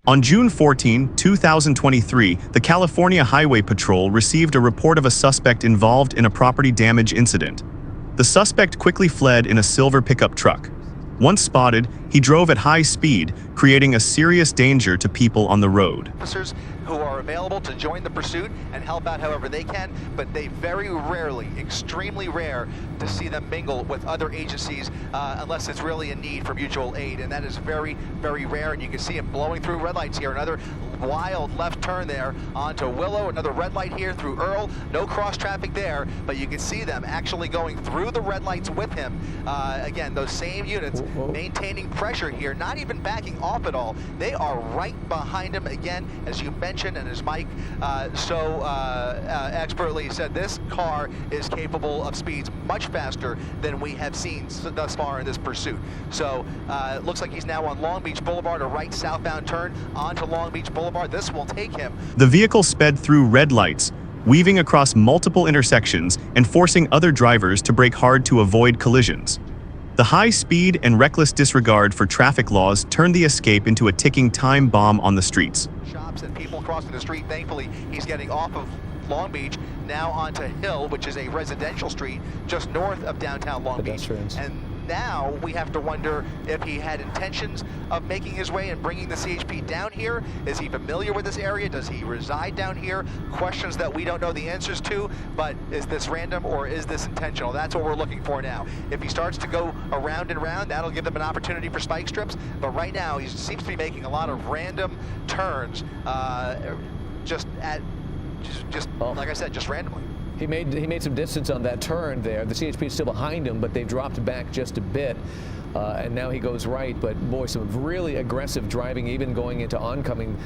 On June 14, 2023, the California Highway Patrol received a report of a suspect involved in a property damage incident. The suspect quickly fled in a silver pickup truck. Once spotted, he drove at high speed, creating a serious danger to people on the road. Officers who are available to join the pursuit and help out however they can, but they very rarely, extremely rare, to see them mingle with other agencies unless it's really a need for mutual aid, and that is very, very rare. And you can see him blowing through red lights here. Another wild left turn there onto Willow, another red light here through Earl. No cross traffic there, but you can see them actually going through the red lights with him. Again, those same units maintaining pressure here, not even backing off at all. They are right behind him again, as you mentioned, and as Mike expertly said, this car is capable of speeds much faster than we have seen thus far in this pursuit. So it looks like he's now on Long Beach Boulevard, a right southbound turn onto Long Beach Boulevard. This will take him. The vehicle sped through red lights, weaving across multiple intersections and forcing other drivers to brake hard to avoid collisions. The high speed and reckless disregard for traffic laws turned the escape into a ticking time bomb on the streets. Shops and people crossing the street. Thankfully, he's getting off of Long Beach, now onto Hill, which is a residential street just north of downtown Long Beach. And now we have to wonder if he had intentions of making his way and bringing the CHP down here. Is he familiar with this area? Does he reside down here? Questions that we don't know the answers to, but is this random or is this intentional? That's what we're looking for now. If he starts to go around and around, that'll give them an opportunity for spike strips, but right now he seems to be making a lot of random turns, like I said, just randomly. He made some distance on that turn there. The CHP is still behind him, but they've dropped back just a bit. And now he goes right, but boy, some really aggressive driving, even going into oncoming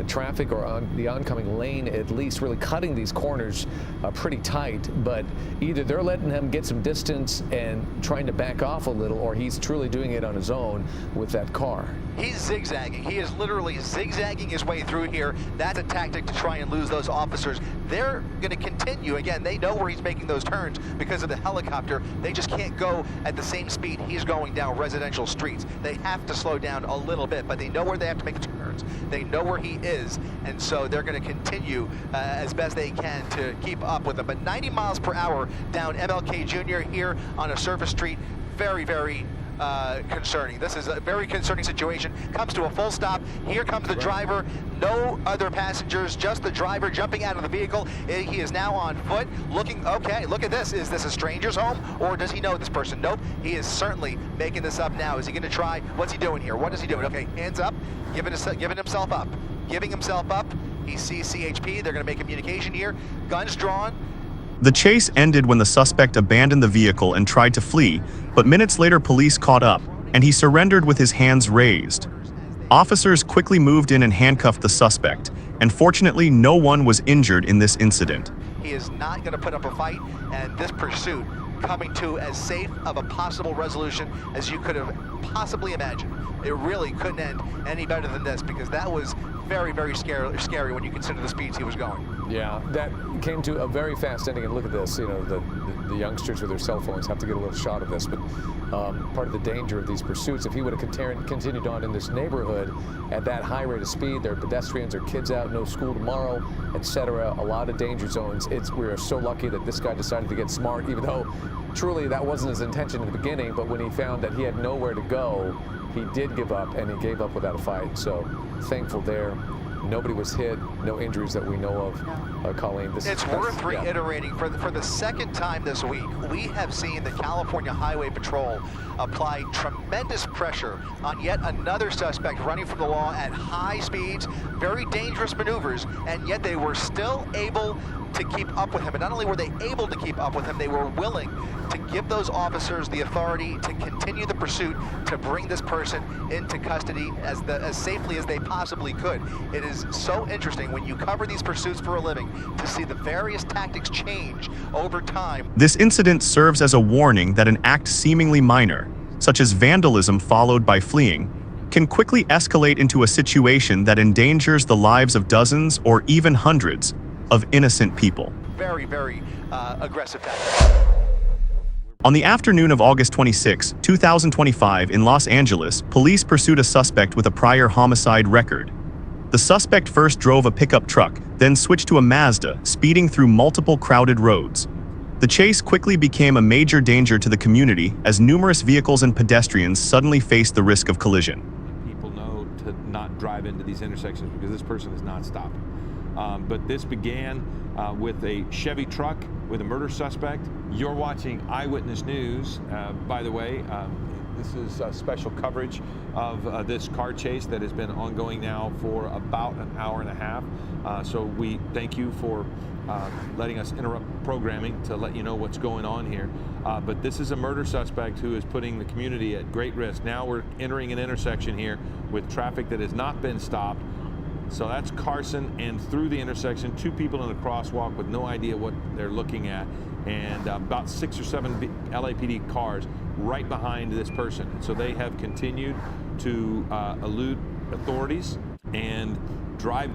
traffic or on the oncoming lane, at least really cutting these corners pretty tight. But either they're letting him get some distance and trying to back off a little, or he's truly doing it on his own with that car. He's zigzagging. He is literally zigzagging his way through here. That's a tactic to try and lose those officers. They're going to continue. Again, they know where he's making those turns because of the helicopter. They just can't go at the same speed he's going down residential streets. They have to slow down a little bit, but they know where they have to make turns. They know where he is, and so they're going to continue as best they can to keep up with him. But 90 miles per hour down MLK Jr. here on a surface street, very, very concerning. This is a very concerning situation. Comes to a full stop. Here comes the driver. No other passengers, just the driver jumping out of the vehicle. He is now on foot looking, okay, look at this. Is this a stranger's home or does he know this person? Nope. He is certainly making this up now. Is he going to try? What's he doing here? What is he doing? Okay, hands up, giving himself up. Giving himself up. He sees CHP. They're going to make communication here. Guns drawn. The chase ended when the suspect abandoned the vehicle and tried to flee, but minutes later police caught up, and he surrendered with his hands raised. Officers quickly moved in and handcuffed the suspect, and fortunately no one was injured in this incident. He is not going to put up a fight, and this pursuit coming to as safe of a possible resolution as you could have possibly imagined. It really couldn't end any better than this, because that was very, very scary when you consider the speeds he was going. Yeah, that came to a very fast ending, and look at this. You know, the youngsters with their cell phones have to get a little shot of this, but part of the danger of these pursuits, if he would have continued on in this neighborhood at that high rate of speed, there are pedestrians, there are kids out, no school tomorrow, etc., a lot of danger zones. We are so lucky that this guy decided to get smart, even though truly that wasn't his intention in the beginning, but when he found that he had nowhere to go, he did give up, and he gave up without a fight. So thankful there. Nobody was hit, no injuries that we know of. Colleen, it's worth reiterating, for the second time this week, we have seen the California Highway Patrol apply tremendous pressure on yet another suspect running from the law at high speeds, very dangerous maneuvers, and yet they were still able to keep up with him. And not only were they able to keep up with him, they were willing to give those officers the authority to continue the pursuit, to bring this person into custody as safely as they possibly could. It is so interesting when you cover these pursuits for a living to see the various tactics change over time. This incident serves as a warning that an act seemingly minor, such as vandalism followed by fleeing, can quickly escalate into a situation that endangers the lives of dozens or even hundreds of innocent people. Very, very aggressive tactics. On the afternoon of August 26, 2025 in Los Angeles, police pursued a suspect with a prior homicide record. The suspect first drove a pickup truck, then switched to a Mazda, speeding through multiple crowded roads. The chase quickly became a major danger to the community as numerous vehicles and pedestrians suddenly faced the risk of collision. People know to not drive into these intersections because this person is not stopping. But this began with a Chevy truck with a murder suspect. You're watching Eyewitness News. By the way, this is special coverage of this car chase that has been ongoing now for about an hour and a half. So we thank you for letting us interrupt programming to let you know what's going on here. But this is a murder suspect who is putting the community at great risk. Now we're entering an intersection here with traffic that has not been stopped. So that's Carson, and through the intersection, two people in a crosswalk with no idea what they're looking at, and about 6 or 7 LAPD cars right behind this person. So they have continued to elude authorities and drive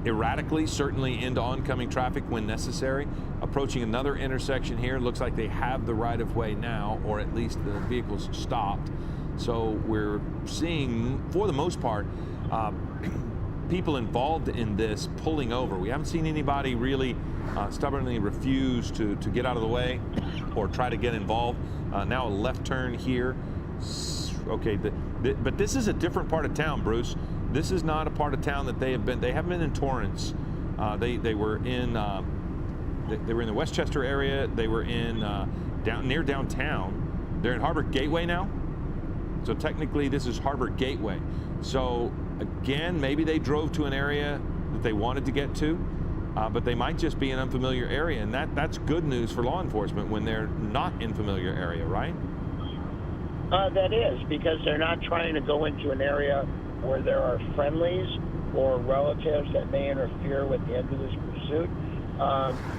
erratically, certainly into oncoming traffic when necessary. Approaching another intersection here, looks like they have the right-of-way now, or at least the vehicle's stopped. So we're seeing, for the most part, people involved in this pulling over. We haven't seen anybody really stubbornly refuse to get out of the way or try to get involved. Now a left turn here. Okay, but this is a different part of town, Bruce. This is not a part of town that they haven't been in Torrance. They were in the Westchester area. They were in near downtown. They're in Harbor Gateway now. So technically this is Harbor Gateway. So again, maybe they drove to an area that they wanted to get to, but they might just be an unfamiliar area, and that's good news for law enforcement when they're not in familiar area, right? That is, because they're not trying to go into an area where there are friendlies or relatives that may interfere with the end of this pursuit.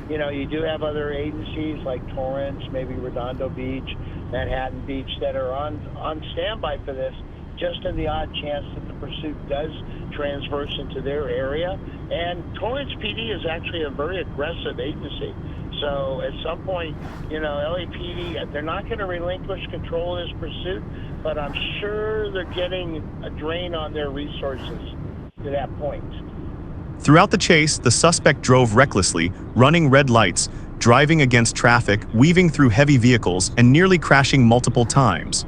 You know, you do have other agencies like Torrance, maybe Redondo Beach, Manhattan Beach, that are on standby for this, just in the odd chance that the pursuit does transverse into their area. And Torrance PD is actually a very aggressive agency. So at some point, you know, LAPD, they're not going to relinquish control of this pursuit, but I'm sure they're getting a drain on their resources to that point. Throughout the chase, the suspect drove recklessly, running red lights, driving against traffic, weaving through heavy vehicles, and nearly crashing multiple times.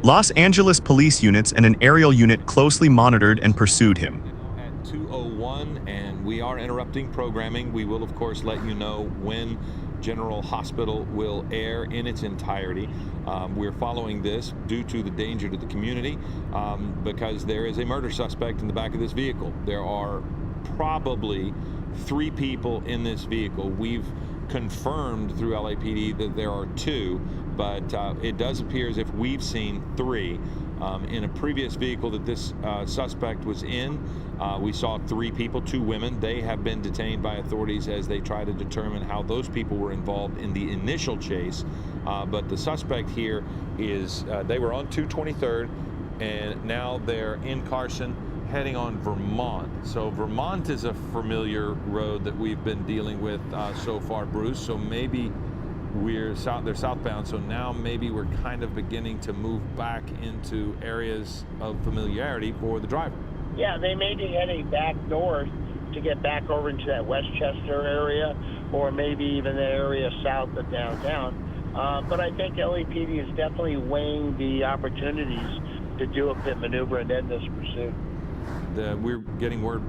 Los Angeles police units and an aerial unit closely monitored and pursued him. At 2:01, and we are interrupting programming. We will, of course, let you know when General Hospital will air in its entirety. We're following this due to the danger to the community because there is a murder suspect in the back of this vehicle. There are probably 3 people in this vehicle. We've confirmed through LAPD that there are 2, but it does appear as if we've seen 3. In a previous vehicle that this suspect was in, we saw 3 people, 2 women. They have been detained by authorities as they try to determine how those people were involved in the initial chase. But the suspect here is, they were on 223rd, and now they're in Carson, heading on Vermont. So Vermont is a familiar road that we've been dealing with so far, Bruce. So maybe they're southbound, so now maybe we're kind of beginning to move back into areas of familiarity for the driver. Yeah, they may be heading back north to get back over into that Westchester area, or maybe even the area south of downtown. But I think LAPD is definitely weighing the opportunities to do a pit maneuver and end this pursuit. We're getting word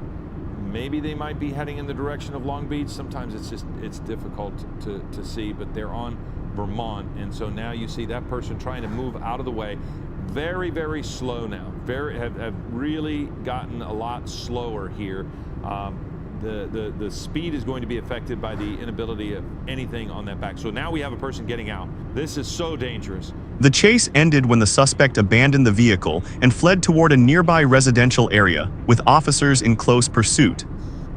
maybe they might be heading in the direction of Long Beach. Sometimes it's difficult to see, but they're on Vermont, and so now you see that person trying to move out of the way. Very, very slow now. Have really gotten a lot slower here. The speed is going to be affected by the inability of anything on that back. So now we have a person getting out. This is so dangerous. The chase ended when the suspect abandoned the vehicle and fled toward a nearby residential area, with officers in close pursuit.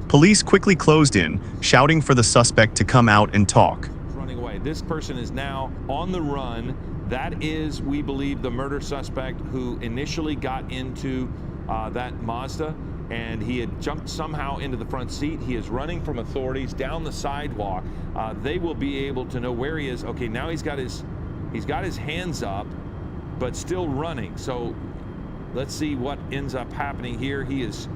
Police quickly closed in, shouting for the suspect to come out and talk. Running away. This person is now on the run. That is, we believe, the murder suspect who initially got into that Mazda, and he had jumped somehow into the front seat. He is running from authorities down the sidewalk. They will be able to know where he is. Okay, now he's got his hands up, but still running. So let's see what ends up happening here. He is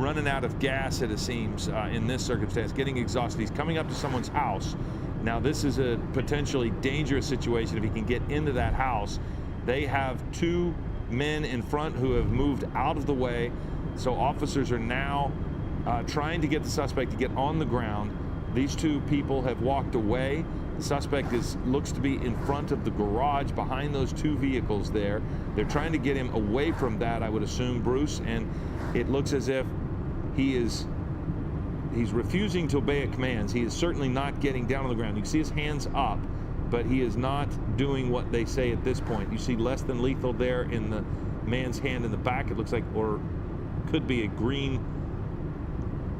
running out of gas, it seems, in this circumstance, getting exhausted. He's coming up to someone's house. Now, this is a potentially dangerous situation if he can get into that house. They have two men in front who have moved out of the way, so officers are now trying to get the suspect to get on the ground. These two people have walked away. The suspect looks to be in front of the garage behind those two vehicles there. They're trying to get him away from that, I would assume, Bruce, and it looks as if he's refusing to obey commands. He is certainly not getting down on the ground. You can see his hands up, but he is not doing what they say at this point. You see less than lethal there in the man's hand in the back, it looks like, or could be a green.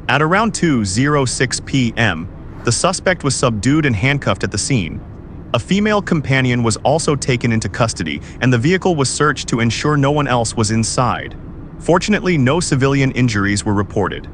At around 2:06 p.m., the suspect was subdued and handcuffed at the scene. A female companion was also taken into custody, and the vehicle was searched to ensure no one else was inside. Fortunately, no civilian injuries were reported.